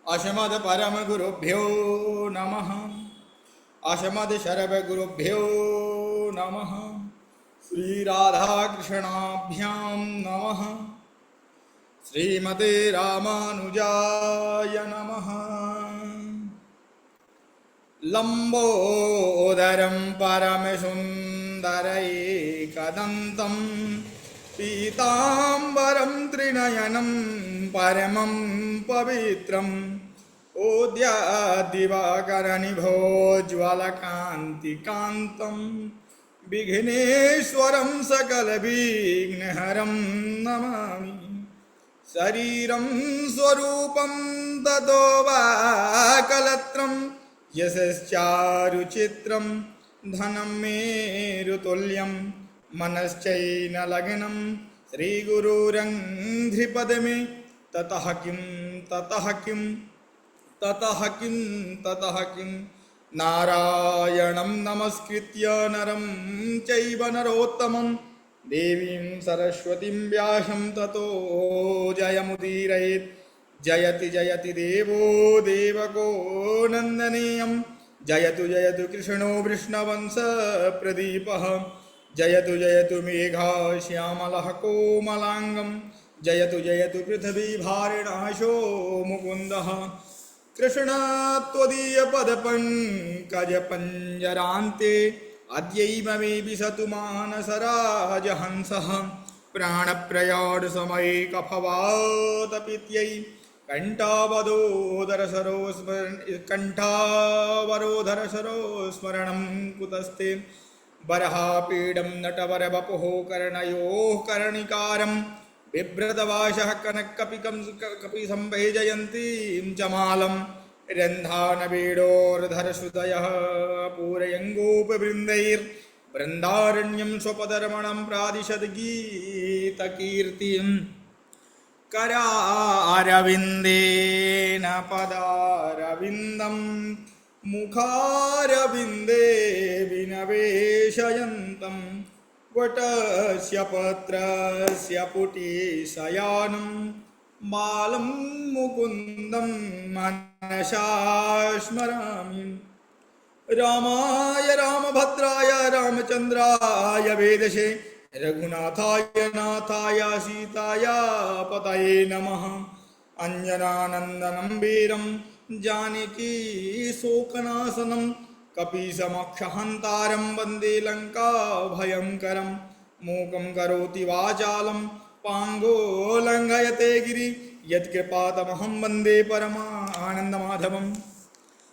अशमद परम गुरुभ्यो नमः। अशमद शरभ गुरुभ्यो नमः। श्री राधा कृष्णाभ्यां नमः। श्रीमते रामानुजाय नमः। लंबोदरं परमसुन्दरैकदन्तं पीताम्बरं त्रिनयनं परमं पवित्रम् ओद्याद्दिवाकरनिभोज्ज्वलकान्तिकान्तं विघ्नेश्वरं सकलविघ्नहरं नमामि। शरीरं स्वरूपं ततो वा कलत्रं यशश्चारुचित्रं धनं मेरुतुल्यं मनश्चैनलग्नं श्रीगुरुरङ्घ्रिपदमे ततः किं ततः किं ततः किं ततः किं नारायणं नमस्कृत्य नरं चैव नरोत्तमं देवीं सरस्वतीं व्यासं ततो जयमुदीरयेत्। जयति जयति देवो देवको नन्दनीयं जयतु जयतु कृष्णो वृष्णवंश प्रदीपः जयतु जयतु मेघा श्यामलः कोमलांगं जयतु जयतु पृथ्वी भारिणाशो मुकुन्दः कृष्ण त्वदीय पदपङ्कज पंजरान्ते अद्यैव मे विशतु मानसराजहंसः प्राणप्रयाण समये कफवातपित्यै कंठावरोधर स्मरणं कुतस्ते बरहापीडं नटवरवपुः कर्णयोः कर्णिकारं बिभ्रतवासः कपिसंवेजयन्तीं च मालं रन्धानवेडोर्धरश्रुतयः पूरयङ्गोपवृन्दैर्वृन्दारण्यं स्वपदरमणं प्रादिशद्गीतकीर्तिम् करारविन्देन पदारविन्दं मुखारविन्दे विनवेशयन्तं वटस्य पत्रस्य पुटीशयानं बालं मुकुन्दं मनसा स्मरामि। रामाय रामभद्राय रामचन्द्राय वेदसे रघुनाथाय नाथाय सीताय पतये नमः। अंजनानंदनं वीरं जानकी शोकनाशनं कपीशमक्षहन्तारं वन्दे लङ्काभयङ्करं मूकं करोति वाचालं पाङ्गो लङ्घयते गिरि यत्कृपातमहं वन्दे परमानन्दमाधवम्।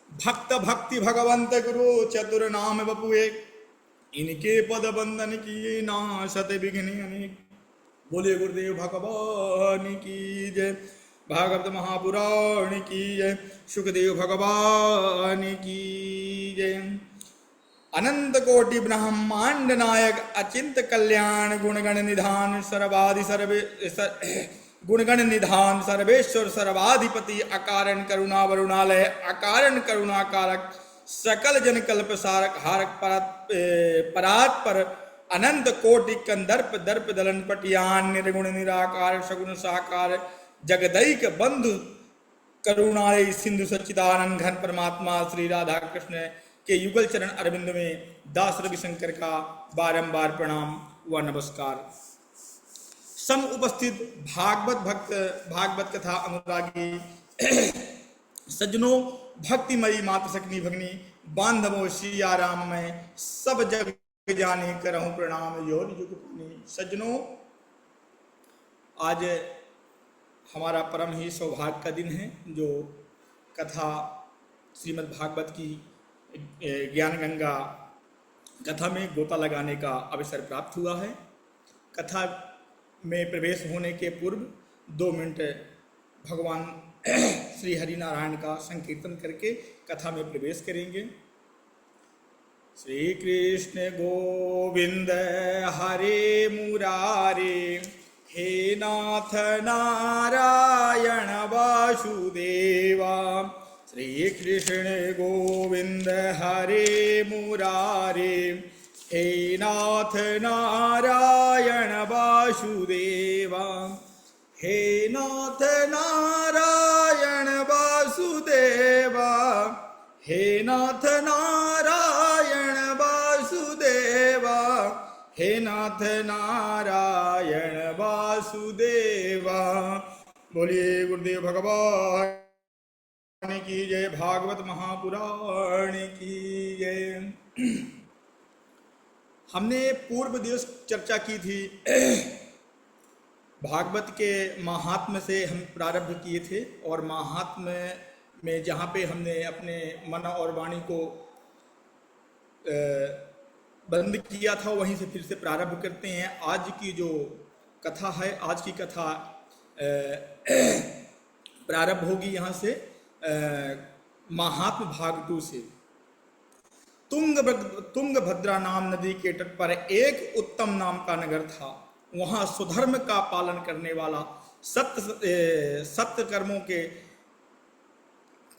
भक्त भक्ति भगवंत गुरु चतुर नाम बपुए इनके पद बंदन किए नाशत विघ्न अनेक। बोले गुरुदेव भगवान की जय। भागवत महापुराण की जय। सुखदेव भगवान की जय। अनंत कोटि ब्रह्मांड नायक अचिंत कल्याण गुणगण निधान सर्वादि सर्वे गुणगण निधान सर्वेश्वर सर्वाधिपति अकारण करुणा वरुणालय अकारण करुणाकारक सकल जन कल्प सारक हारक परात्पर अनंत कोटि कंदर्प दर्प दलन पटियान निर्गुण निराकार सगुण साकार जगदैक बंधु करुणालय सिंधु सच्चिदानंद घन परमात्मा श्री राधा कृष्ण के युगल चरण अरविंद में दास रविशंकर का बारंबार प्रणाम व नमस्कार। सम उपस्थित भागवत भक्त भागवत कथा अनुरागी सज्जनों भक्तिमयी मात सकनी भगनी बांधवो सिया राम में सब जग जाने करहूं प्रणाम योनि जुग पुनि। सज्जनों आज हमारा परम ही सौभाग्य का दिन है जो कथा श्रीमद् भागवत की ज्ञान गंगा कथा में गोता लगाने का अवसर प्राप्त हुआ है। कथा में प्रवेश होने के पूर्व 2 मिनट भगवान श्री हरिनारायण का संकीर्तन करके कथा में प्रवेश करेंगे। श्री कृष्ण गोविंद हरे मुरारे हे नाथ नारायण वासुदेवा। श्री कृष्ण गोविंद हरे मुरारे हे नाथ नारायण वासुदेवा। हे नाथ नारायण वासुदेवा, हे नाथ नारायण वासुदेवा, हे नाथ नारायण वासुदेवा। बोलिए गुरुदेव भगवान की जय, भागवत महापुराण की जय। हमने पूर्व दिवस चर्चा की थी, भागवत के महात्म्य से हम प्रारंभ किए थे, और महात्म्य में जहाँ पे हमने अपने मन और वाणी को बंद किया था वहीं से फिर से प्रारंभ करते हैं। आज की जो कथा है, आज की कथा प्रारंभ होगी यहाँ से महात्म भाग 2 से। तुंगभद्रा नाम नदी के तट पर एक उत्तम नाम का नगर था। वहाँ सुधर्म का पालन करने वाला, सत्य कर्मों के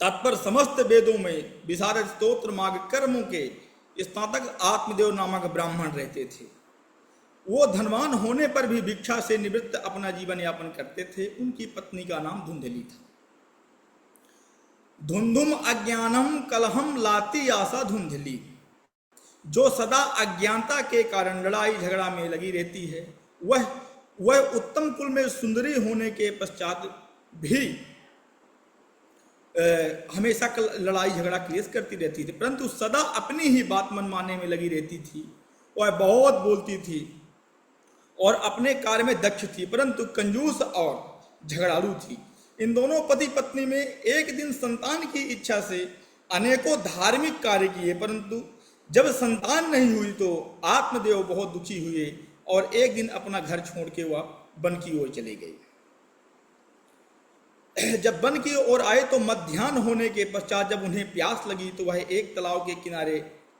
तत्पर, समस्त वेदों में विशारद, स्तोत्र मार्ग कर्मों के स्नातक आत्मदेव नामक ब्राह्मण रहते थे। वो धनवान होने पर भी भिक्षा से निवृत्त अपना जीवन यापन करते थे। उनकी पत्नी का नाम धुंधली था। धुंधुम अज्ञानम कलहम लाती आशा धुंधली, जो सदा अज्ञानता के कारण लड़ाई झगड़ा में लगी रहती है। वह उत्तम कुल में सुंदरी होने के पश्चात भी हमेशा लड़ाई झगड़ा क्लेश करती रहती थी, परंतु सदा अपनी ही बात मनमाने में लगी रहती थी। वह बहुत बोलती थी और अपने कार्य में दक्ष थी, परंतु कंजूस और झगड़ालू थी। इन दोनों पति पत्नी में एक दिन संतान की इच्छा से अनेकों धार्मिक कार्य किए, परंतु जब संतान नहीं हुई तो आत्मदेव बहुत दुखी हुए और एक दिन अपना घर छोड़ के वह वन की ओर चले गए। जब वन की ओर आए तो मध्याह्न होने के पश्चात जब उन्हें प्यास लगी तो वह एक तालाब के किनारे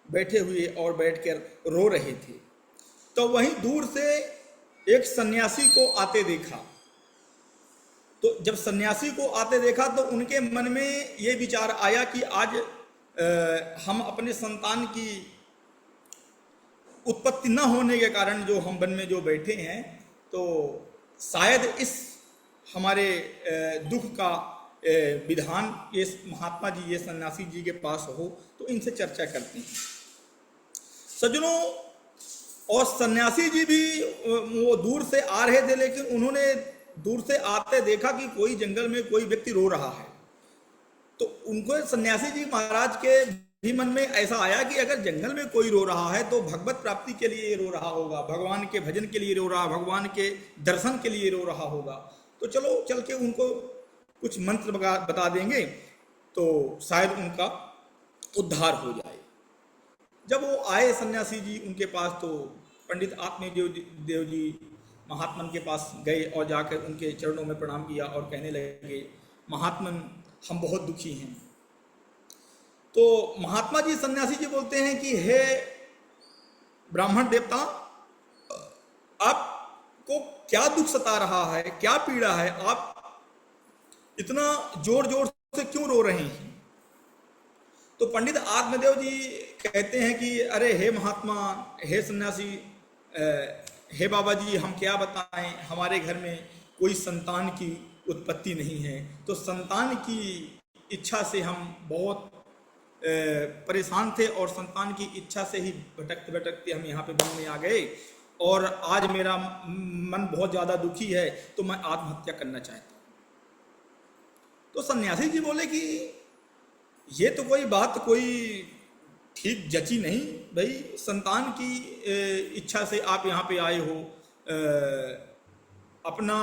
बैठे हुए और बैठकर रो रहे थे। तो वहीं दूर से एक सन्यासी को आते देखा। तो जब सन्यासी को आते देखा तो उनके मन में ये विचार आया कि आज हम अपने संतान की उत्पत्ति न होने के कारण जो हम वन में जो बैठे हैं, तो शायद इस हमारे दुख का विधान ये महात्मा जी, ये सन्यासी जी के पास हो, तो इनसे चर्चा करते हैं। सज्जनों, और सन्यासी जी भी वो दूर से आ रहे थे, लेकिन उन्होंने दूर से आते देखा कि कोई जंगल में कोई व्यक्ति रो रहा है। तो उनको सन्यासी जी महाराज के भी मन में ऐसा आया कि अगर जंगल में कोई रो रहा है तो भगवत प्राप्ति के लिए रो रहा होगा, भगवान के भजन के लिए रो रहा, भगवान के दर्शन के लिए रो रहा होगा। तो चलो चल के उनको कुछ मंत्र बता देंगे तो शायद उनका उद्धार हो जाए। जब वो आए सन्यासी जी उनके पास, तो पंडित आत्मदेव जी महात्मन के पास गए और जाकर उनके चरणों में प्रणाम किया और कहने लगे, महात्मन, हम बहुत दुखी हैं। तो महात्मा जी, सन्यासी जी बोलते हैं कि हे ब्राह्मण देवता, आपको क्या दुख सता रहा है, क्या पीड़ा है, आप इतना जोर जोर से क्यों रो रहे हैं? तो पंडित आत्मदेव जी कहते हैं कि अरे हे महात्मा, हे सन्यासी, हे बाबा जी, हम क्या बताएं, हमारे घर में कोई संतान की उत्पत्ति नहीं है। तो संतान की इच्छा से हम बहुत परेशान थे और संतान की इच्छा से ही भटकते भटकते हम यहाँ पे वन में आ गए, और आज मेरा मन बहुत ज़्यादा दुखी है, तो मैं आत्महत्या करना चाहता हूँ। तो सन्यासी जी बोले कि ये तो कोई बात कोई ठीक जची नहीं भाई, संतान की इच्छा से आप यहाँ पे आए हो, अपना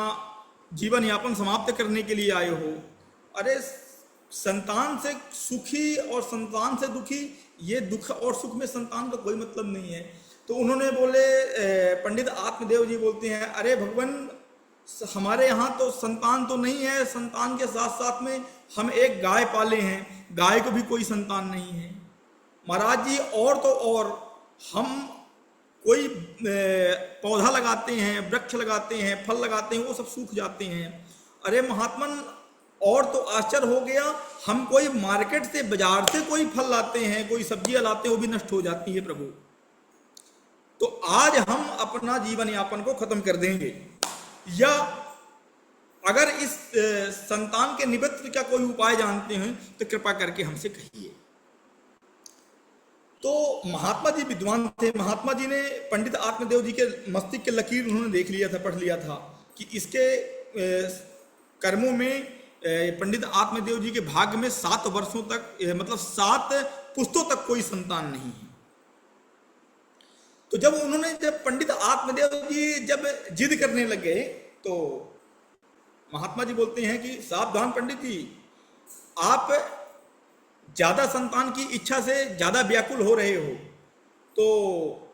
जीवन यापन समाप्त करने के लिए आए हो। अरे संतान से सुखी और संतान से दुखी, ये दुख और सुख में संतान का कोई मतलब नहीं है। तो उन्होंने बोले, पंडित आत्मदेव जी बोलते हैं, अरे भगवान, हमारे यहाँ तो संतान तो नहीं है, संतान के साथ साथ में हम एक गाय पाले हैं, गाय को भी कोई संतान नहीं है महाराज जी। और तो और हम कोई पौधा लगाते हैं, वृक्ष लगाते हैं, फल लगाते हैं, वो सब सूख जाते हैं। अरे महात्मन, और तो आश्चर्य हो गया, हम कोई मार्केट से, बाजार से कोई फल लाते हैं, कोई सब्जियां लाते हैं, वो भी नष्ट हो जाती है प्रभु। तो आज हम अपना जीवन यापन को खत्म कर देंगे, या अगर इस संतान के निमित्त का कोई उपाय जानते हैं तो कृपा करके हमसे कहिए। तो महात्मा जी विद्वान थे। महात्मा जी ने पंडित आत्मदेव जी के मस्तिष्क के लकीर उन्होंने देख लिया था, पढ़ लिया था कि इसके कर्मों में पंडित आत्मदेव जी के भाग्य में 7 वर्षों तक मतलब 7 पुश्तों तक कोई संतान नहीं है। तो जब पंडित आत्मदेव जी जब जिद करने लगे तो महात्मा जी बोलते हैं कि सावधान पंडित जी, आप ज्यादा संतान की इच्छा से ज्यादा व्याकुल हो रहे हो। तो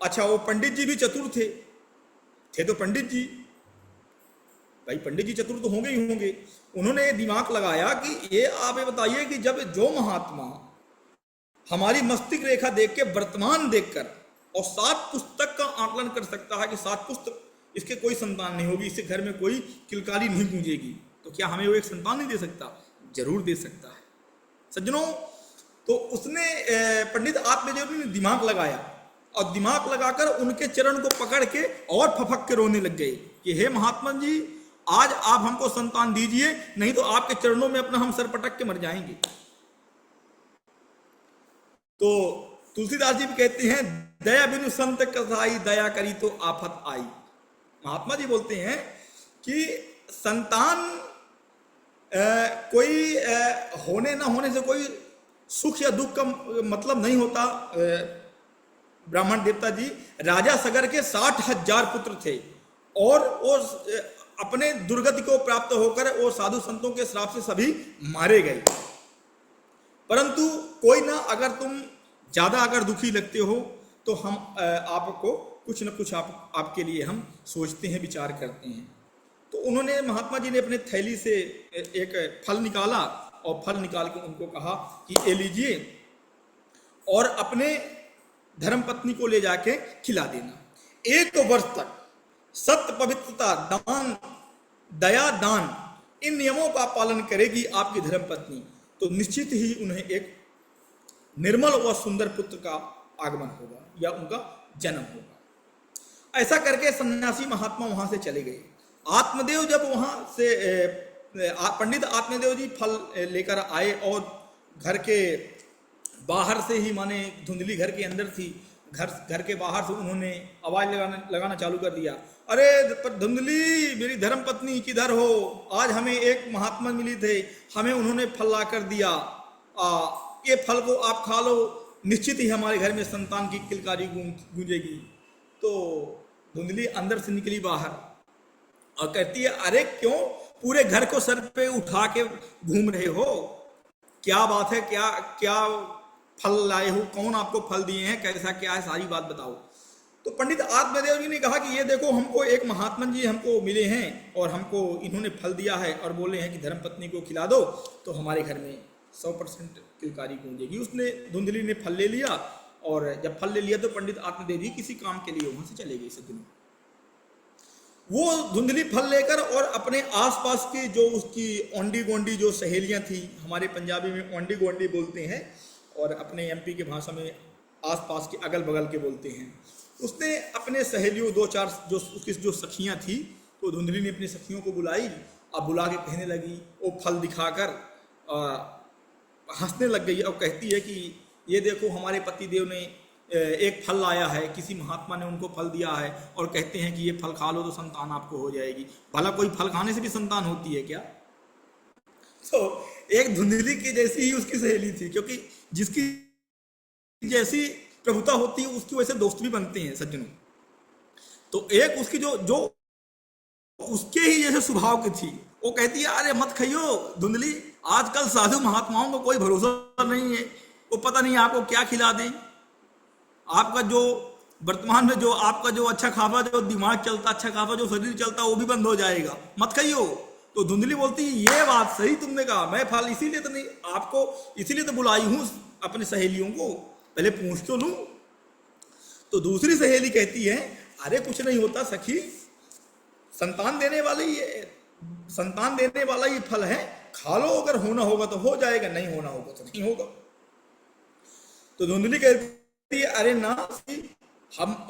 अच्छा, वो पंडित जी भी चतुर थे तो पंडित जी, भाई पंडित जी चतुर तो होंगे ही होंगे। उन्होंने दिमाग लगाया कि ये आप ये बताइए कि जब जो महात्मा हमारी मस्तिष्क रेखा देख के वर्तमान देखकर और 7 पुस्तक का आकलन कर सकता है कि 7 पुस्तक इसके कोई संतान नहीं होगी, इससे घर में कोई किलकारी नहीं गूंजेगी, तो क्या हमें वो एक संतान नहीं दे सकता? जरूर दे सकता है सज्जनों। तो उसने पंडित आत्मदेव ने दिमाग लगाया और दिमाग लगाकर उनके चरण को पकड़ के और फफक के रोने लग गए कि हे महात्मा जी, आज आप हमको संतान दीजिए, नहीं तो आपके चरणों में अपना हम सर पटक के मर जाएंगे। तो तुलसीदास जी भी कहते हैं, दया बिनु संत कसाई, दया करी तो आफत आई। महात्मा जी बोलते हैं कि संतान कोई होने ना होने से कोई सुख या दुख का मतलब नहीं होता। ब्राह्मण देवता जी राजा सगर के 60,000 पुत्र थे और वो अपने दुर्गति को प्राप्त होकर वो साधु संतों के श्राप से सभी मारे गए। परंतु कोई ना, अगर तुम ज्यादा अगर दुखी लगते हो तो हम आपको कुछ न कुछ आपके लिए हम सोचते हैं, विचार करते हैं। तो उन्होंने, महात्मा जी ने अपने थैली से एक फल निकाला और फल निकाल के उनको कहा कि ये लीजिए और अपने धर्मपत्नी को ले जाके खिला देना। 1 वर्ष तक सत्य, पवित्रता, दान, दया, दान, इन नियमों का पालन करेगी आपकी धर्मपत्नी, तो निश्चित ही उन्हें एक निर्मल व सुंदर पुत्र का आगमन होगा या उनका जन्म होगा। ऐसा करके सन्यासी महात्मा वहां से चले गए। आत्मदेव जब वहां से पंडित आत्मदेव जी फल लेकर आए और घर के बाहर से ही, माने धुंधली घर के अंदर थी, घर के बाहर से उन्होंने आवाज लगाना चालू कर दिया, अरे धुंधली, मेरी धर्म पत्नी किधर हो? आज हमें एक महात्मा मिली थे, हमें उन्होंने फल ला कर दिया, ये फल को आप खा लो, निश्चित ही हमारे घर में संतान की किलकारी गूंजेगी। तो धुंधली अंदर से निकली बाहर और कहती है, अरे क्यों पूरे घर को सर पे उठा के घूम रहे हो? क्या बात है? क्या क्या फल लाए हो? कौन आपको फल दिए हैं? कैसा क्या है? सारी बात बताओ। तो पंडित आत्मदेव जी ने कहा कि ये देखो, हमको एक महात्मा जी हमको मिले हैं और हमको इन्होंने फल दिया है और बोले हैं कि धर्मपत्नी को खिला दो तो हमारे घर में 100% किलकारी गूंजेगी। उसने, धुंधली ने फल ले लिया और जब फल ले लिया तो पंडित आत्मदेव जी किसी काम के लिए वहां से चले गए। सज्जनों, वो धुंधली फल लेकर और अपने आसपास की जो उसकी ओंडी गोंडी जो सहेलियां थी, हमारे पंजाबी में ओंडी गोंडी बोलते हैं और अपने एमपी की भाषा में आसपास के अगल बगल के बोलते हैं, उसने अपने सहेलियों 2-4 जो उसकी जो सखियां थी, तो धुंधली ने अपनी सखियों को बुलाई। अब बुला के कहने लगी, वो फल दिखाकर हंसने लग गई और कहती है कि ये देखो, हमारे पतिदेव ने एक फल लाया है, किसी महात्मा ने उनको फल दिया है और कहते हैं कि ये फल खा लो तो संतान आपको हो जाएगी। भला कोई फल खाने से भी संतान होती है क्या? तो एक धुंधली की जैसी ही उसकी सहेली थी, क्योंकि जिसकी जैसी प्रभुता होती है उसकी वैसे दोस्त भी बनते हैं सज्जनों। तो एक उसकी जो उसके ही जैसे स्वभाव की थी, वो कहती है, अरे मत खाइयो धुंधली, आजकल साधु महात्माओं को कोई भरोसा नहीं है, वो पता नहीं आपको क्या खिला दें। आपका जो वर्तमान में जो आपका जो अच्छा खाफा जो दिमाग चलता, अच्छा खाफा जो शरीर चलता, वो भी बंद हो जाएगा, मत खाइयो। तो धुंधली बोलती है, ये बात सही तुमने कहा, मैं फल इसीलिए तो नहीं, आपको इसीलिए तो बुलाई हूं अपनी सहेलियों को, पहले पूछ तो लूं। तो दूसरी सहेली कहती है, अरे कुछ नहीं होता सखी, संतान देने वाला ये फल है, खा लो, अगर होना होगा तो हो जाएगा, नहीं होना होगा तो नहीं होगा। तो धुंधली कहती है, अरे ना,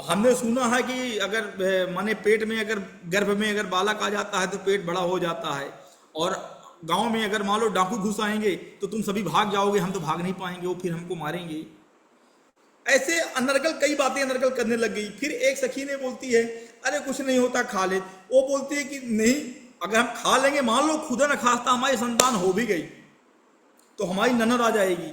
हमने सुना है कि अगर माने पेट में, अगर गर्भ में अगर बालक आ जाता है तो पेट बड़ा हो जाता है, और गांव में अगर मान लो डाकू घुस आएंगे तो तुम सभी भाग जाओगे, हम तो भाग नहीं पाएंगे, वो फिर हमको मारेंगे। ऐसे अनर्गल कई बातें अनर्गल करने लग गई। फिर एक सखी ने बोलती है अरे कुछ नहीं होता, खा ले। वो बोलती है कि नहीं, अगर हम खा लेंगे, मान लो खुदा न खास्ता हमारी संतान हो भी गई तो हमारी ननद आ जाएगी,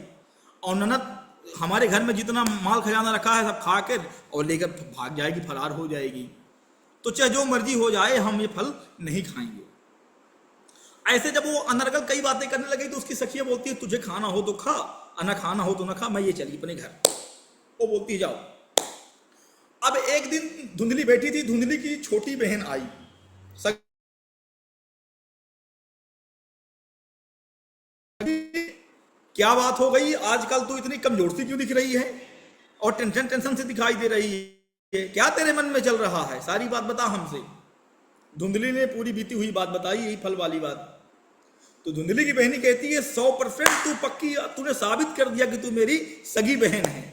और ननद हमारे घर में जितना माल खजाना रखा है सब खा कर और लेकर भाग जाएगी, फरार हो जाएगी। तो चाहे जो मर्जी हो जाए, हम ये फल नहीं खाएंगे। ऐसे जब वो अनर्गल कई बातें करने लगी तो उसकी सखियां बोलती है तुझे खाना हो तो खा, ना खाना हो तो ना खा, मैं ये चली अपने घर। वो बोलती है जाओ। अब एक दिन धुंधली बैठी थी, धुंधली की छोटी बहन आई। क्या बात हो गई, आजकल तू इतनी कमजोर सी क्यों दिख रही है और टेंशन टेंशन से दिखाई दे रही है, क्या तेरे मन में चल रहा है, सारी बात बता हमसे। धुंधली ने पूरी बीती हुई बात बताई, यही फल वाली बात। तो धुंधली की बहनी कहती है 100% तू पक्की, तूने साबित कर दिया कि तू मेरी सगी बहन है।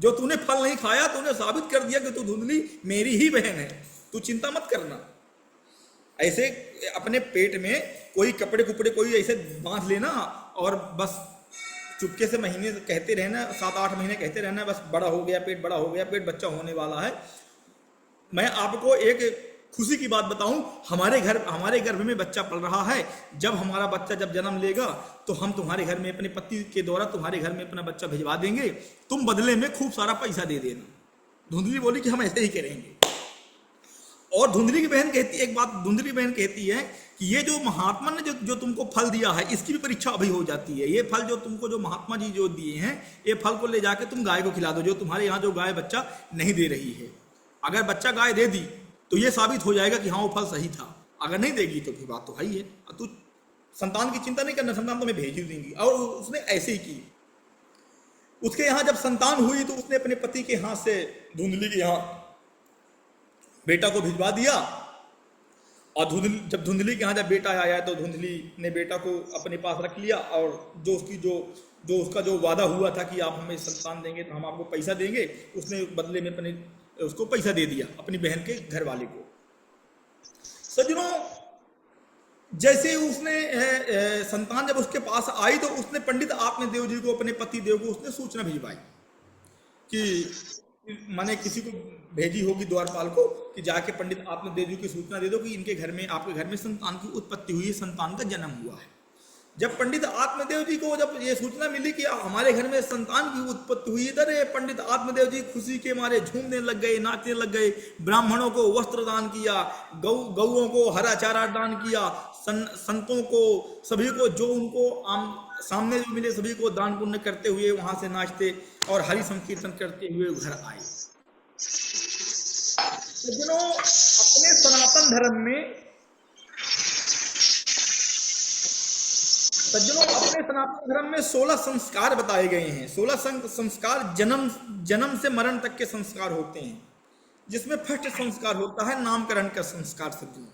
जो तूने फल नहीं खाया, तूने साबित कर दिया कि तू धुंधली मेरी ही बहन है, तू चिंता मत करना। ऐसे अपने पेट में कोई कपड़े कुपड़े कोई ऐसे बांध लेना और बस चुपके से महीने कहते रहना, 7-8 महीने कहते रहना, बस बड़ा हो गया पेट, बड़ा हो गया पेट, बच्चा होने वाला है। मैं आपको एक खुशी की बात बताऊं, हमारे गर्भ में बच्चा पल रहा है। जब हमारा बच्चा जब जन्म लेगा तो हम तुम्हारे घर में अपने पति के द्वारा तुम्हारे घर में अपना बच्चा भिजवा देंगे, तुम बदले में खूब सारा पैसा दे देना। धुंधली बोली कि हम ऐसे ही करेंगे। और धुंधली की बहन कहती, एक बात धुंधली बहन कहती है कि ये जो महात्मा ने जो तुमको फल दिया है, इसकी भी परीक्षा अभी हो जाती है। ये फल जो तुमको जो महात्मा जी जो दिए हैं, ये फल को ले जाके तुम गाय को खिला दो। जो तुम्हारे यहाँ जो गाय बच्चा नहीं दे रही है, अगर बच्चा गाय दे दी तो ये साबित हो जाएगा कि हाँ वो फल सही था। अगर नहीं देगी तो फिर बात तो है ही है। तू संतान की चिंता नहीं करना, संतान तो मैं भेज ही देंगी। और उसने ऐसे ही की। उसके यहाँ जब संतान हुई तो उसने अपने पति के हाथ से धुंधली के यहाँ बेटा को भिजवा दिया। और जब धुंधली के यहाँ जब बेटा आया तो धुंधली ने बेटा को अपने पास रख लिया, और जो उसका जो वादा हुआ था कि आप हमें संतान देंगे तो हम आपको पैसा देंगे, उसने बदले में अपने उसको पैसा दे दिया अपनी बहन के घर वाले को। सज्जनों, जैसे उसने संतान जब उसके पास आई तो उसने पंडित आत्मदेव जी को, अपने पति देव को उसने सूचना भिजवाई कि माने किसी को भेजी होगी द्वारपाल को कि जाके पंडित आत्मदेव जी की सूचना दे दो कि इनके घर में, आपके घर में संतान की उत्पत्ति हुई है, संतान का जन्म हुआ है। जब पंडित आत्मदेव जी को जब ये सूचना मिली कि हमारे घर में संतान की उत्पत्ति हुई, इधर पंडित आत्मदेव जी खुशी के मारे झूमने लग गए, नाचने लग गए। ब्राह्मणों को वस्त्र दान किया, गौओं को हरा चारा दान किया, संतों को, सभी को जो उनको सामने जो मिले सभी को दान पुण्य करते हुए वहां से नाचते और हरि संकीर्तन करते हुए घर आए। सज्जनों, अपने सनातन धर्म में सज्जनों अपने सनातन धर्म में 16 संस्कार बताए गए हैं। 16 संस्कार जन्म से मरण तक के संस्कार होते हैं, जिसमें फर्स्ट संस्कार होता है नामकरण का संस्कार। सज्जनों,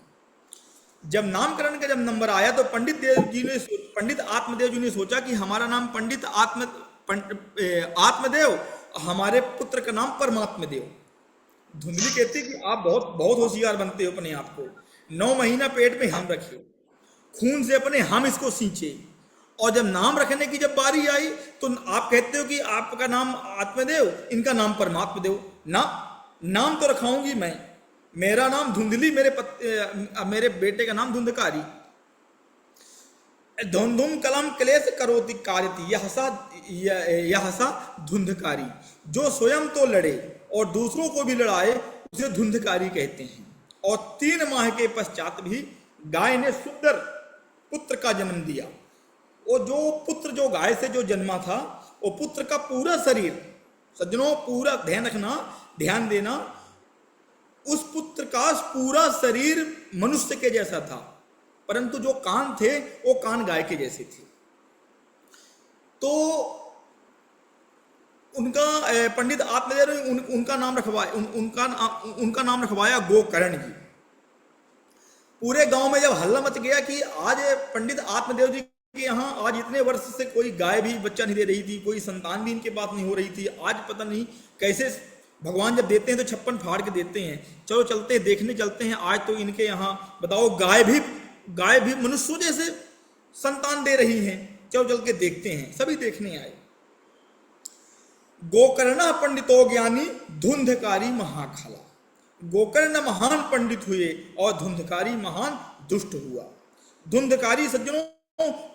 जब नामकरण का जब नंबर आया तो पंडित आत्मदेव जी ने सोचा कि हमारा नाम पंडित आत्मदेव, हमारे पुत्र का नाम परमात्मा देव। धुंधली कहती कि आप बहुत होशियार बनते हो अपने आप को। 9 महीना पेट में हम रखे, खून से अपने हम इसको सींचे, और जब नाम रखने की जब बारी आई तो आप कहते हो कि आपका नाम आत्मदेव, इनका नाम परमात्मा देव। नाम तो रखाऊंगी मैं, मेरा नाम धुंधली, मेरे बेटे का नाम धुंधकारी। धुंधुम कलम क्लेश करोति कार्यति यह सा धुंधकारी। जो स्वयं तो लड़े और दूसरों को भी लड़ाए उसे धुंधकारी कहते हैं। और 3 माह के पश्चात भी गाय ने सुंदर पुत्र का जन्म दिया। वो जो पुत्र जो गाय से जो जन्मा था, वो पुत्र का पूरा शरीर, सज्जनों पूरा ध्यान रखना, ध्यान देना, उस पुत्र का पूरा शरीर मनुष्य के जैसा था, परंतु जो कान थे वो कान गाय के जैसे थे। तो उनका पंडित आत्मदेव ने उनका नाम रखवाया गोकर्ण जी। पूरे गांव में जब हल्ला मच गया कि आज पंडित आत्मदेव जी के यहाँ आज इतने वर्ष से कोई गाय भी बच्चा नहीं दे रही थी, कोई संतान भी इनके पास नहीं हो रही थी, आज पता नहीं कैसे भगवान जब देते हैं तो 56 फाड़ के देते हैं। चलो चलते हैं, देखने चलते हैं, आज तो इनके यहाँ बताओ गाय भी गाय भी मनुष्यों जैसे संतान दे रही हैं। चलो चल के देखते हैं। सभी देखने आए। गोकर्ण पंडितो ज्ञानी धुंधकारी महाखाला। गोकर्ण महान पंडित हुए और धुंधकारी महान दुष्ट हुआ। धुंधकारी सज्जनों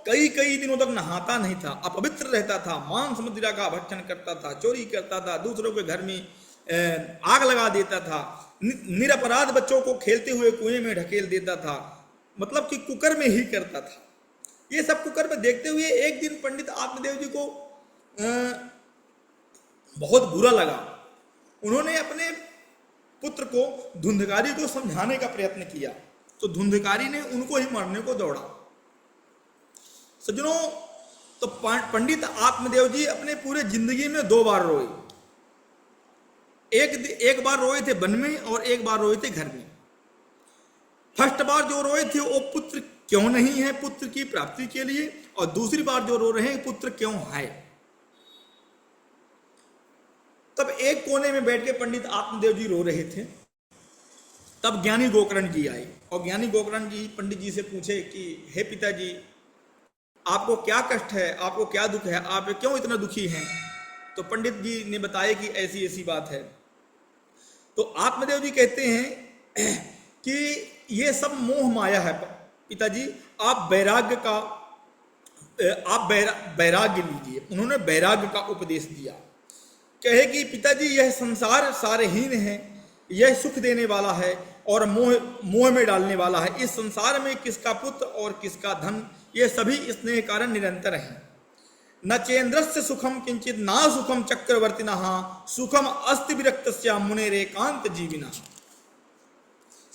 कई कई दिनों तक नहाता नहीं था, अपवित्र रहता था, मांस मदिरा का भक्षण करता था, चोरी करता था, दूसरों के घर में आग लगा देता था, निरपराध बच्चों को खेलते हुए कुएं में ढकेल देता था, मतलब कि कुकर में ही करता था। ये सब कुकर में देखते हुए एक दिन पंडित आत्मदेव जी को बहुत बुरा लगा। उन्होंने अपने पुत्र को धुंधकारी को समझाने का प्रयत्न किया तो धुंधकारी ने उनको ही मारने को दौड़ा। सज्जनों, तो पंडित आत्मदेव जी अपने पूरे जिंदगी में 2 बार रोए। एक बार रोए थे वन में और एक बार रोए थे घर में। फर्स्ट बार जो रोए थे वो पुत्र क्यों नहीं है, पुत्र की प्राप्ति के लिए, और दूसरी बार जो रो रहे हैं पुत्र क्यों है। तब एक कोने में बैठ के पंडित आत्मदेव जी रो रहे थे। तब ज्ञानी गोकर्ण जी आए और ज्ञानी गोकर्ण जी पंडित जी से पूछे कि हे पिताजी, आपको क्या कष्ट है, आपको क्या दुख है, आप क्यों इतना दुखी हैं। तो पंडित जी ने बताया कि ऐसी ऐसी बात है। तो आत्मदेव जी कहते हैं कि ये सब मोह माया है पिताजी, आप वैराग्य लीजिए। उन्होंने वैराग्य का उपदेश दिया। कहे कि पिताजी यह संसार सारहीन है, यह सुख देने वाला है और मोह में डालने वाला है। इस संसार में किसका पुत्र और किसका धन, ये सभी स्नेह कारण निरंतर हैं। न चेन्द्रस्य सुखम किंचित ना सुखम चक्रवर्तिनः सुखम अस्ति विरक्तस्य मुनेरेकांत जीविना।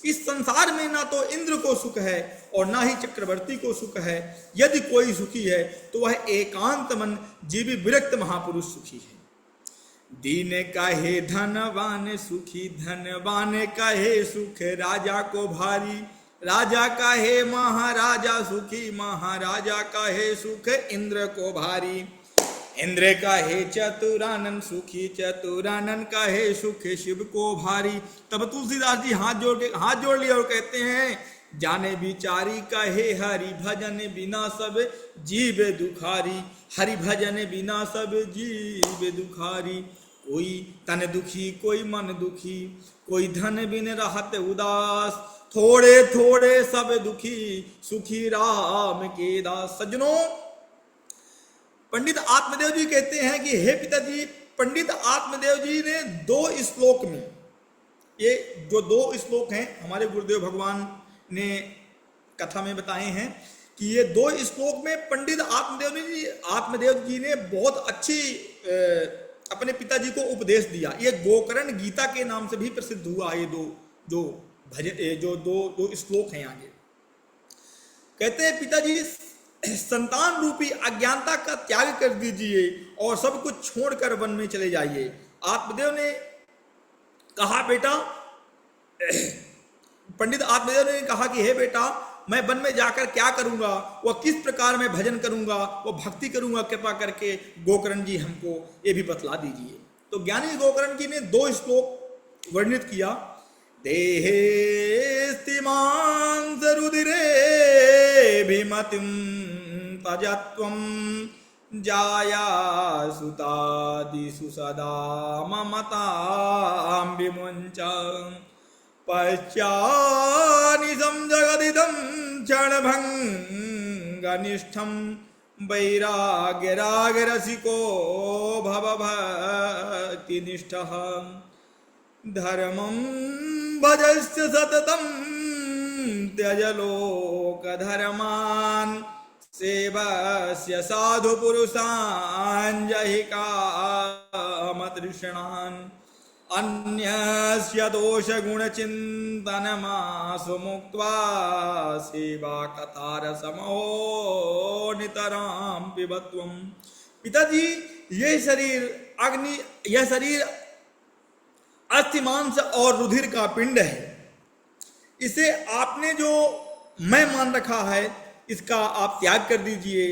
इस संसार में ना तो इंद्र को सुख है और ना ही चक्रवर्ती को सुख है। यदि कोई सुखी है तो वह एकांत मन जीवी विरक्त महापुरुष सुखी है। दीन काहे धनवान सुखी, धनवान काहे सुख राजा को भारी, राजा काहे महाराजा सुखी, महाराजा काहे सुख इंद्र को भारी, इंद्र काहे चतुरानन सुखी, चतुरानन काहे सुख शिव को भारी। तब तुलसीदास जी हाथ जोड़ लिए और कहते हैं, जाने बिचारी काहे हरि भजन बिना सब जीव दुखारी, हरि भजन बिना सब जीव दुखारी। कोई तन दुखी कोई मन दुखी, कोई धन बिन रहत उदास, थोड़े थोड़े सब दुखी सुखी राम के दास। सज्जनों, पंडित आत्मदेव जी कहते हैं कि हे पिताजी, पंडित आत्मदेव जी ने 2 श्लोक में, ये जो 2 श्लोक हैं हमारे गुरुदेव भगवान ने कथा में बताए हैं कि ये 2 श्लोक में पंडित आत्मदेव जी ने बहुत अच्छी अपने पिताजी को उपदेश दिया। ये गोकर्ण गीता के नाम से भी प्रसिद्ध हुआ। ये दो श्लोक हैं आगे। कहते हैं पिताजी, संतान रूपी अज्ञानता का त्याग कर दीजिए और सब कुछ छोड़कर वन में चले जाइए। आत्मदेव ने कहा, बेटा, पंडित आत्मदेव ने कहा कि हे बेटा, मैं वन में जाकर क्या करूंगा, वह किस प्रकार मैं भजन करूंगा, वह भक्ति करूंगा, कृपा करके गोकर्ण जी हमको ये भी बतला दीजिए। तो ज्ञानी गोकर्ण जी ने 2 श्लोक वर्णित किया। देहे स्तिमांस रुधिरे भीमतिम तजत्वम जाया सुतादिषु सदा ममतां विमुञ्च पश्चानिशं जगदिदं क्षणभङ्गनिष्ठं वैराग्यरागरसिको भवभक्तिनिष्ठः धर्मं भजस्य सततं त्यजलोकधर्मान् सेवस्य साधु पुरुषान् जहि कामतृष्णान् अन्यस्य दोष गुण चिंतनमासु मुक्त्वा सेवा कथारसमो नितरां पिबत्वम्। पिताजी, यह शरीर अस्थिमांस और रुधिर का पिंड है। इसे आपने जो मैं मान रखा है इसका आप त्याग कर दीजिए।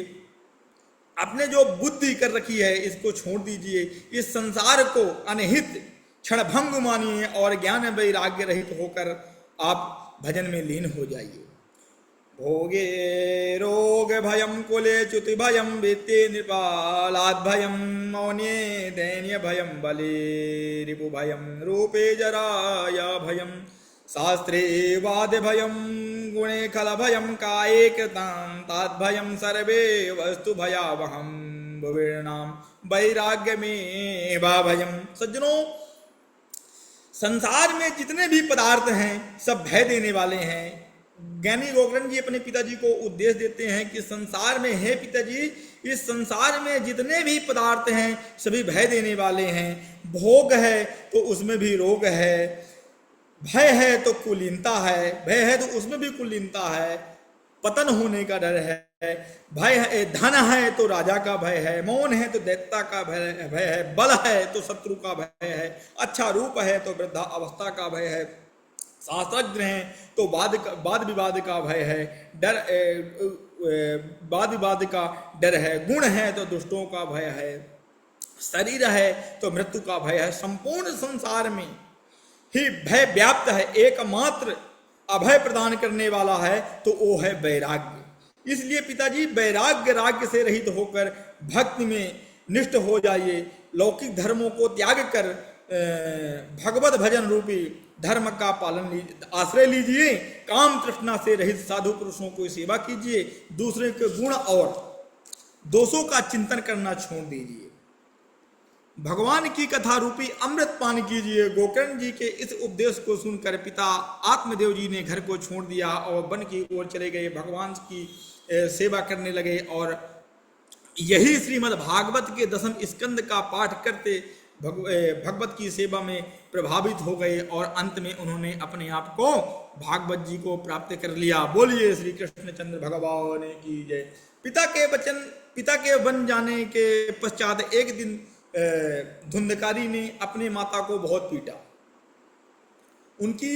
आपने जो बुद्धि कर रखी है इसको छोड़ दीजिए। इस संसार को अनहित क्षणभंग मानिए और ज्ञान वैराग्य रहित होकर आप भजन में लीन हो जाइए। भोगे रोग भयं कुले च्युति भयं वित्ते नृपालाद भयं मौन्ये दैन्य भयं बले रिपु भयं रूपे जराया भयं शास्त्रे वाद भयं गुणे खल भयं काये कृतां ताद भयं सर्वे वस्तु भयावहं भुवीर्णां वैराग्य में वा भयं। सज्जनों, संसार में जितने भी पदार्थ हैं सब भय देने वाले हैं। ज्ञानी गोकर्ण जी अपने पिताजी को उपदेश देते हैं कि संसार में है पिताजी, इस संसार में जितने भी पदार्थ हैं सभी भय देने वाले हैं। भोग है तो उसमें भी रोग है, भय है तो कुलीनता है, भय है तो उसमें भी कुलीनता है, पतन होने का डर है। भय है, धन है तो राजा का भय है, मौन है तो दैत्य का भय है, बल है तो शत्रु का भय है, अच्छा रूप है तो वृद्धा अवस्था का भय है, शास्त्रज्ञ हैं तो वाद विवाद का भय है, डर वाद विवाद का डर है, गुण है तो दुष्टों का भय है, शरीर है तो मृत्यु का भय है। संपूर्ण संसार में ही भय व्याप्त है, एकमात्र अभय प्रदान करने वाला है तो वो है वैराग्य। इसलिए पिताजी वैराग्य राज्य से रहित होकर भक्ति में निष्ठ हो जाइए, लौकिक धर्मों को त्याग कर भगवत भजन रूपी धर्म का पालन आश्रय लीजिए, काम तृष्णा से रहित साधु पुरुषों को सेवा कीजिए, दूसरे के गुण और दोषों का चिंतन करना छोड़ दीजिए, भगवान की कथा रूपी अमृत पान कीजिए। गोकर्ण जी के इस उपदेश को सुनकर पिता आत्मदेव जी ने घर को छोड़ दिया और वन की ओर चले गए, भगवान की सेवा करने लगे और यही श्रीमद् भागवत के 10वें स्कंद का पाठ करते भगवत की सेवा में प्रभावित हो गए और अंत में उन्होंने अपने आप को भागवत जी को प्राप्त कर लिया। बोलिए श्री कृष्णचंद्र भगवान की जय। पिता के वन जाने के पश्चात एक दिन धुंधकारी ने अपने माता को बहुत पीटा। उनकी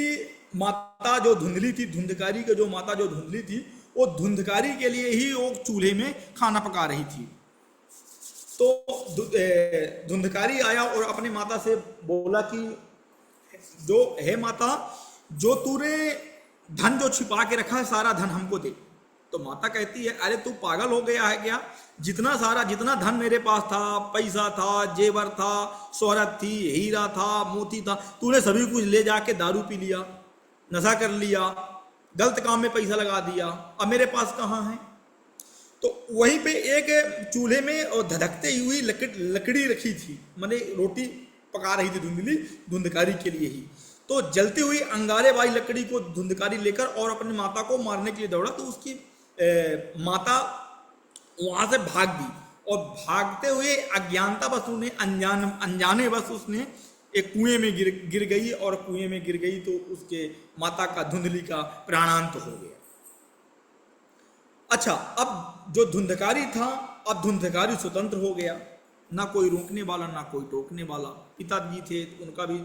माता जो धुंधली थी, धुंधकारी की जो माता जो धुंधली थी, वो धुंधकारी के लिए ही वो चूल्हे में खाना पका रही थी। तो धुंधकारी आया और अपनी माता से बोला कि जो है माता, जो तूने धन जो छिपा के रखा है सारा धन हमको दे। तो माता कहती है, अरे तू पागल हो गया है क्या? जितना धन मेरे पास था, पैसा था, जेवर था, शोहरत थी, हीरा था, मोती था, तूने सभी कुछ ले जाके दारू पी लिया, नशा कर लिया, गलत काम में पैसा लगा दिया, अब मेरे पास कहाँ है? तो वहीं पे एक चूल्हे में और धधकते हुई लकड़ी रखी थी, माने रोटी पका रही थी धुंधकारी के लिए ही। तो जलती हुई अंगारे वाली लकड़ी को धुंधकारी लेकर और अपनी माता को मारने के लिए दौड़ा। तो उसकी माता वहां से भाग दी और भागते हुए अज्ञानता बस उन्हें अनजाने बस उसने एक कुएं में गिर गई और कुएं में गिर गई तो उसके माता का धुंधली का प्राणांत हो गया। अच्छा, अब जो धुंधकारी था, अब धुंधकारी स्वतंत्र हो गया, ना कोई रोकने वाला ना कोई टोकने वाला। पिताजी थे तो उनका भी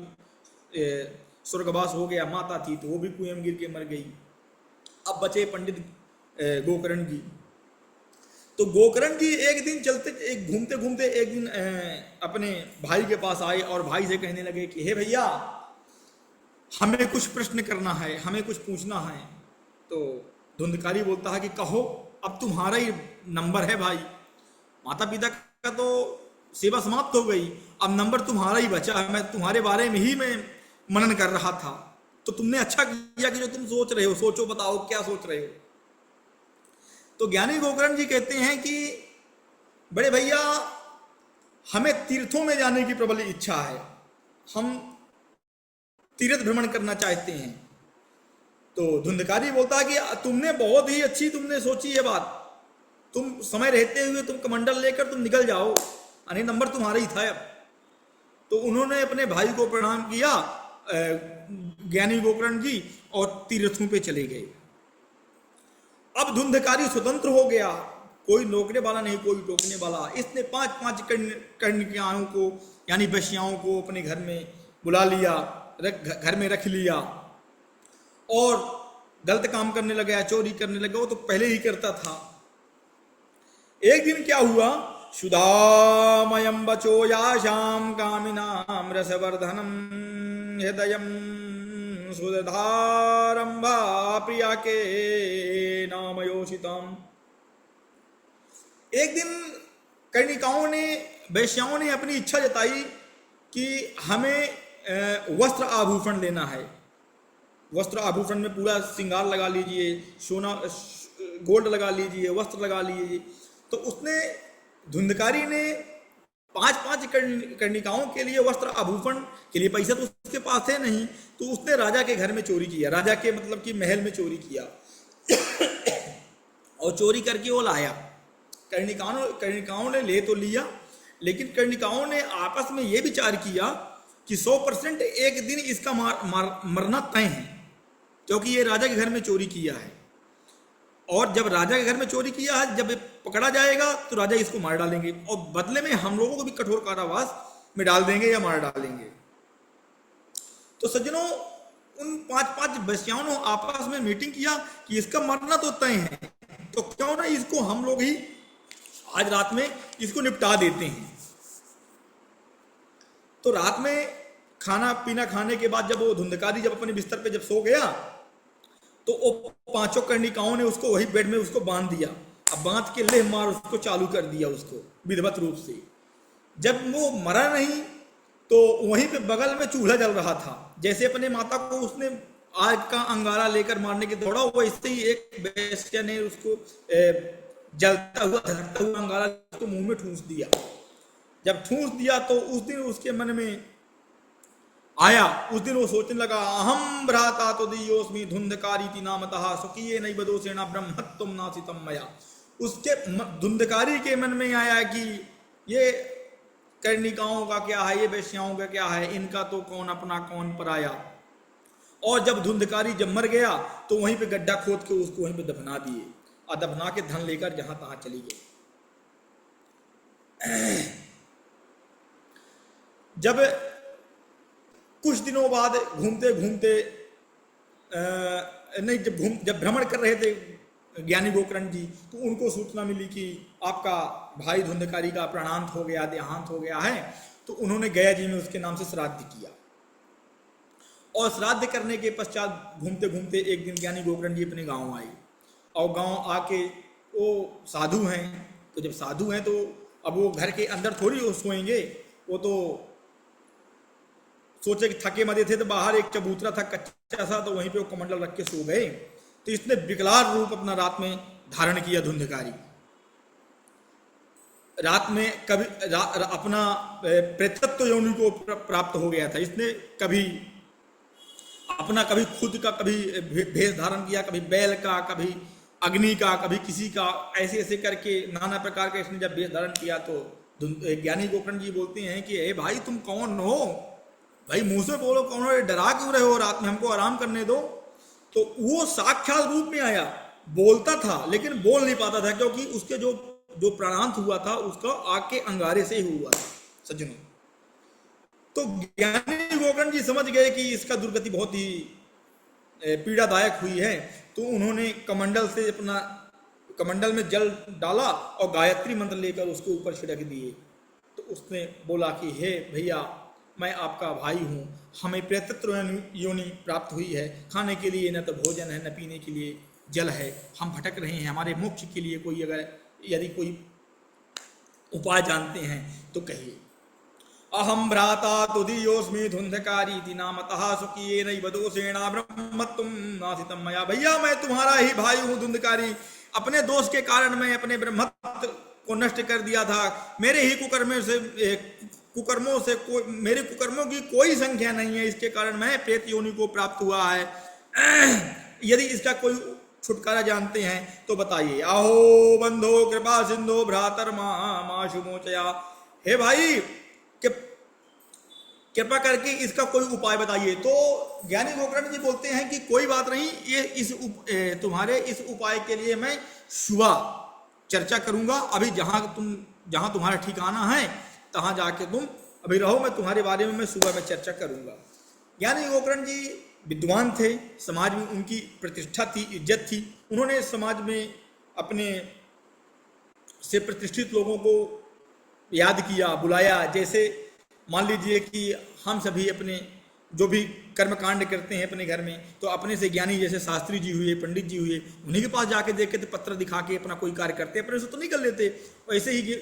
स्वर्गवास हो गया, माता थी तो वो भी कुएं में गिर के मर गई। अब बचे पंडित गोकर्ण जी। तो गोकर्ण जी एक दिन घूमते घूमते एक दिन अपने भाई के पास आए और भाई से कहने लगे कि हे भैया, हमें कुछ प्रश्न करना है, हमें कुछ पूछना है। तो धुंधकारी बोलता है कि कहो, अब तुम्हारा ही नंबर है भाई, माता पिता का तो सेवा समाप्त हो गई, अब नंबर तुम्हारा ही बचा है। मैं तुम्हारे बारे में ही मैं मनन कर रहा था, तो तुमने अच्छा किया कि जो तुम सोच रहे हो, सोचो, बताओ क्या सोच रहे हो। तो ज्ञानी गोकर्ण जी कहते हैं कि बड़े भैया, हमें तीर्थों में जाने की प्रबल इच्छा है, हम तीर्थ भ्रमण करना चाहते हैं। तो धुंधकारी बोलता है कि तुमने बहुत ही अच्छी तुमने सोची है बात, तुम समय रहते हुए तुम कमंडल लेकर तुम निकल जाओ, यानी नंबर तुम्हारा ही था अब। तो उन्होंने अपने भाई को प्रणाम किया ज्ञानी गोकर्ण जी और तीर्थों पे चले गए। अब धुंधकारी स्वतंत्र हो गया, कोई नौकने वाला नहीं, कोई टोकने वाला। इसने 5 कन्याओं को यानी बशियाओं को अपने घर में बुला लिया, घर में रख लिया और गलत काम करने लगा, चोरी करने लगा। वो तो पहले ही करता था। एक दिन क्या हुआ, सुधामयम बचो याशाम कामिनाम रसवर्धनम हृदयम सुधारंभा प्रिया के नामयोषितम। एक दिन कर्णिकाओं ने, वैश्याओं ने अपनी इच्छा जताई कि हमें वस्त्र आभूषण लेना है। वस्त्र आभूषण में पूरा श्रृंगार लगा लीजिए, सोना गोल्ड लगा लीजिए, वस्त्र लगा लीजिए। तो उसने, धुंधकारी ने 5-5 कर्णिकाओं के लिए वस्त्र आभूषण के लिए पैसे तो उसके पास थे नहीं, तो उसने राजा के घर में चोरी किया, राजा के मतलब कि महल में चोरी किया और चोरी करके वो लाया। कर्णिकाओं ने ले तो लिया, लेकिन कर्णिकाओं ने आपस में ये विचार किया कि 100% एक दिन इसका मरना तय है, क्योंकि ये राजा के घर में चोरी किया है। और जब राजा के घर में चोरी किया है, जब पकड़ा जाएगा तो राजा इसको मार डालेंगे और बदले में हम लोगों को भी कठोर कारावास में डाल देंगे या मार डालेंगे। तो सज्जनों, उन 5-5 वैश्याओं ने आपस में मीटिंग किया कि इसका मरना तो तय है, तो क्यों ना इसको हम लोग ही आज रात में इसको निपटा देते हैं। तो रात में खाना पीना खाने के बाद जब वो धुंधकारी जब अपने बिस्तर पे जब सो गया, तो वो 5 कर्णिकाओं ने उसको वही बेड में उसको बांध दिया। अब बांध के लेह मार उसको चालू कर दिया, उसको विधिवत रूप से। जब वो मरा नहीं तो वहीं पे बगल में चूल्हा जल रहा था। जैसे अपने माता को उसने आग का अंगारा लेकर मारने के दौड़ा, वैसे ही एक वैश्या ने उसको जलता हुआ धड़कता हुआ अंगारा उसको मुंह में ठूंस दिया। जब ठूंस दिया तो उस दिन उसके मन में आया, उस दिन वो सोचने लगा, अहम भ्राता तो दियोस्मि धुंधकारी नामतः स्वकीय नहीं बदोषेणा ब्रह्मत्वम नासितम मया। उसके धुंधकारी के मन में आया कि ये कर्णिकाओं का क्या है, ये वैश्याओं का क्या है, इनका तो कौन अपना कौन पराया। और जब धुंधकारी जब मर गया तो वहीं पे गड्ढा खोद के उसको वहीं पे दफना दिए, और दफना के धन लेकर जहां तहां चली गई। जब कुछ दिनों बाद घूमते घूमते नहीं जब भ्रमण कर रहे थे ज्ञानी गोकर्ण जी, तो उनको सूचना मिली कि आपका भाई धुंधकारी का प्राणांत हो गया, देहांत हो गया है। तो उन्होंने गया जी में उसके नाम से श्राद्ध किया। और श्राद्ध करने के पश्चात घूमते घूमते एक दिन ज्ञानी गोकर्ण जी अपने गांव आए, और गांव आके वो साधु हैं, तो जब साधु हैं तो अब वो घर के अंदर थोड़ी वो सोएंगे, वो तो सोचे कि थके मदे थे, तो बाहर एक चबूतरा था कच्चा सा, तो वहीं पे वो कमंडल रख के सो गए। तो इसने विकराल रूप अपना रात में धारण किया। धुंधकारी रात में कभी अपना प्रेतत्व योनि को प्राप्त हो गया था। इसने कभी अपना, कभी खुद का, कभी भेष धारण किया, कभी बैल का, कभी अग्नि का, कभी किसी का, ऐसे ऐसे करके नाना प्रकार का इसने जब भेष धारण किया। तो ज्ञानी गोकर्ण जी बोलते हैं कि ए भाई तुम कौन हो भाई, मुंह से बोलो, कौन हो, डरा क्यों रहे हो, रात में हमको आराम करने दो। तो वो साक्षात रूप में आया, बोलता था लेकिन बोल नहीं पाता था, क्योंकि उसके जो प्राणांत हुआ था उसका आग के अंगारे से ही हुआ था सज्जनों। तो ज्ञानी गोकर्ण जी समझ गए कि इसका दुर्गति बहुत ही पीड़ादायक हुई है। तो उन्होंने कमंडल से अपना कमंडल में जल डाला और गायत्री मंत्र लेकर उसके ऊपर छिड़क दिए। तो उसने बोला कि हे भैया, मैं आपका भाई हूँ, हमें प्रेतत्व योनि प्राप्त हुई है, खाने के लिए न तो भोजन है, न पीने के लिए जल है, हम भटक रहे हैं, हमारे मोक्ष के लिए कोई अगर यदि कोई उपाय जानते हैं तो कहिए। अहम भ्राता तुदीयोस्मि धुंधकारी नामतः स्वकीय नैव दोषेणा ब्रह्मत्वं नासितं मया। भैया मैं तुम्हारा ही भाई हूँ धुंधकारी, अपने दोष के कारण मैं अपने ब्रह्मत्व को नष्ट कर दिया था। मेरे ही कुकर्मों से मेरे कुकर्मों की कोई संख्या नहीं है, इसके कारण मैं प्रेत योनि को प्राप्त हुआ है। यदि इसका कोई छुटकारा जानते हैं तो बताइए। आहो बंधो कृपा सिंधो भ्रातर माशु मोचया। हे भाई, कृपा करके इसका कोई उपाय बताइए। तो ज्ञानी गोकर्ण जी बोलते हैं कि कोई बात नहीं, ये तुम्हारे इस उपाय के लिए मैं सुबह चर्चा करूंगा। अभी जहां तुम्हारा ठिकाना है तहां जाके तुम अभी रहो, मैं तुम्हारे बारे में सुबह में चर्चा करूंगा। ज्ञानी गोकर्ण जी विद्वान थे, समाज में उनकी प्रतिष्ठा थी, इज्जत थी। उन्होंने समाज में अपने से प्रतिष्ठित लोगों को याद किया, बुलाया। जैसे मान लीजिए कि हम सभी अपने जो भी कर्म कांड करते हैं अपने घर में, तो अपने से ज्ञानी जैसे शास्त्री जी हुए, पंडित जी हुए, उन्हीं के पास जाके देख के तो पत्र दिखा के अपना कोई कार्य करते हैं, अपने से तो नहीं कर लेते। वैसे ही